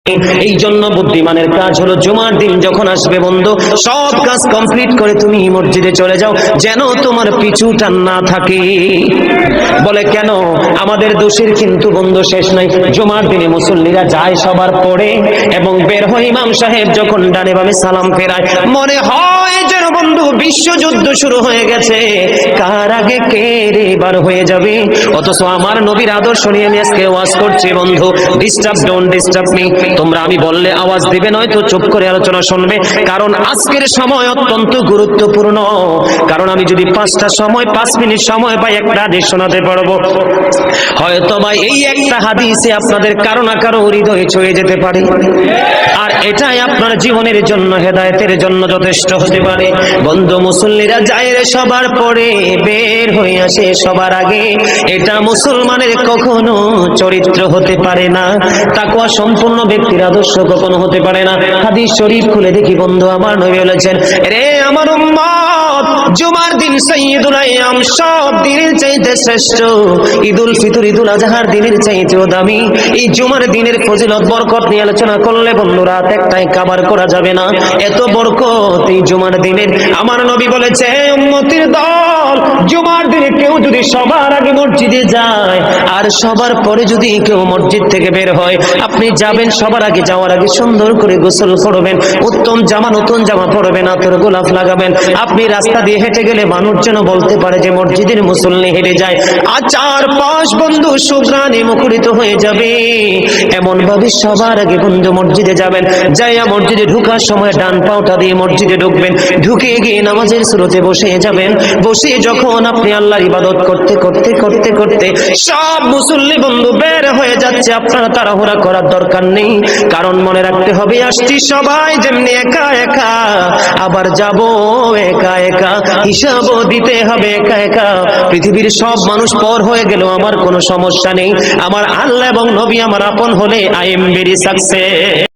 এই জন্য বুদ্ধিমানের কাজ হলো জুমার দিন যখন আসবে বন্ধু, সব কাজ কমপ্লিট করে তুমি মসজিদে চলে যাও, যেন তোমার পিছু টান না থাকে। বলে কেন? আমাদের দোষের কিন্তু বন্ধু শেষ নাই। জুমার দিনে মুসল্লিরা যায় সবার পরে এবং বের হয়, ইমাম সাহেব যখন ডানে বামে সালাম ফেরায়, মনে হয় যেন বন্ধু বিশ্বযুদ্ধ শুরু হয়ে গেছে, কার আগে কে রে বার হয়ে যাবে। অথচ আমার নবীর আদর্শ নিয়ে আমি আজকে ওয়াজ করছি বন্ধু। Disturb, don't disturb me. তোমরা আমি বললে আওয়াজ দিবে, নয়তো চুপ করে আলোচনা শুনবে, কারণ আজকের সময় অত্যন্ত গুরুত্বপূর্ণ। কারণ আমি যদি 5 মিনিট সময় পাই, একটা হাদিস শোনাতে পারবো। হয়তো বা এই একটা হাদিসে আপনাদের কারো না কারো হৃদয়ে ছুঁয়ে যেতে পারে, আর এটাই আপনার জীবনের জন্য, হেদায়েতের জন্য যথেষ্ট হতে পারে। বন্ধু, মুসল্লিরা যায় রে সবার পরে, বের হয়ে আসে সবার আগে, এটা মুসলমানের কখনো চরিত্র হতে পারে না। তাকওয়া সম্পূর্ণ ব্যক্তির আদর্শ কখনো হতে পারে না। হাদিস শরীফ খুলে দেখি বন্ধু, আমার নবী বলেছেন, রে আমার উম্মত, জুমার দিন সাইয়্যিদুল আইয়াম, সব দিনের চাইতে শ্রেষ্ঠ। ঈদুল ফিতর, ঈদুল আজহার দিনের চাইতেও দামি। এই জুমার দিনের ফজিলত বরকত নিয়ে আলোচনা করলে বন্ধু রাত একটাই কভার করা যাবে না, এত বরকত এই জুমার দিনের। আমার নবী বলেছে, উম্মতের দল, জুমার দিনে কেউ যদি সবার আগে মসজিদে যায় আর সবার পরে যদি কেউ মসজিদ থেকে বের হয়, আপনি যাবেন, সবার আগে যাওয়ার আগে সুন্দর করে গোসল করবেন, উত্তম জামা, নতুন জামা পরবেন, আতর গোলাপ লাগাবেন। আপনি রাস্তা দিয়ে হেঁটে গেলে মানুষ যেন বলতে পারে যে মসজিদের মুসল্লি হেঁটে যায়। আর চারপাশ বন্ধু সুঘ্রাণে মুখরিত হয়ে যাবে। এমন ভাবে সবার আগে বন্ধু মসজিদে যাবেন, যাইয়া মসজিদে ঢোকার সময় ডান পাওটা দিয়ে মসজিদে ঢুকবেন, ঢুকে গিয়ে নামাজের শুরুতে বসে যাবেন। বসে যখন আপনি আল্লাহর ইবাদত করতে করতে করতে করতে সব মুসল্লি বন্ধু বের হয়ে যাচ্ছে, আপনারা তাড়াহুড়া করার দরকার নেই। কারণ মনে রাখতে হবে, আসছি সবাই যেমনি একা একা, আবার যাব একা একা, হিসাবও দিতে হবে একা একা। পৃথিবীর সব মানুষ পর হয়ে গেল আমার কোনো সমস্যা নেই, আমার আল্লাহ এবং নবী আমার আপন হলে আই এম ভেরি সাকসেস।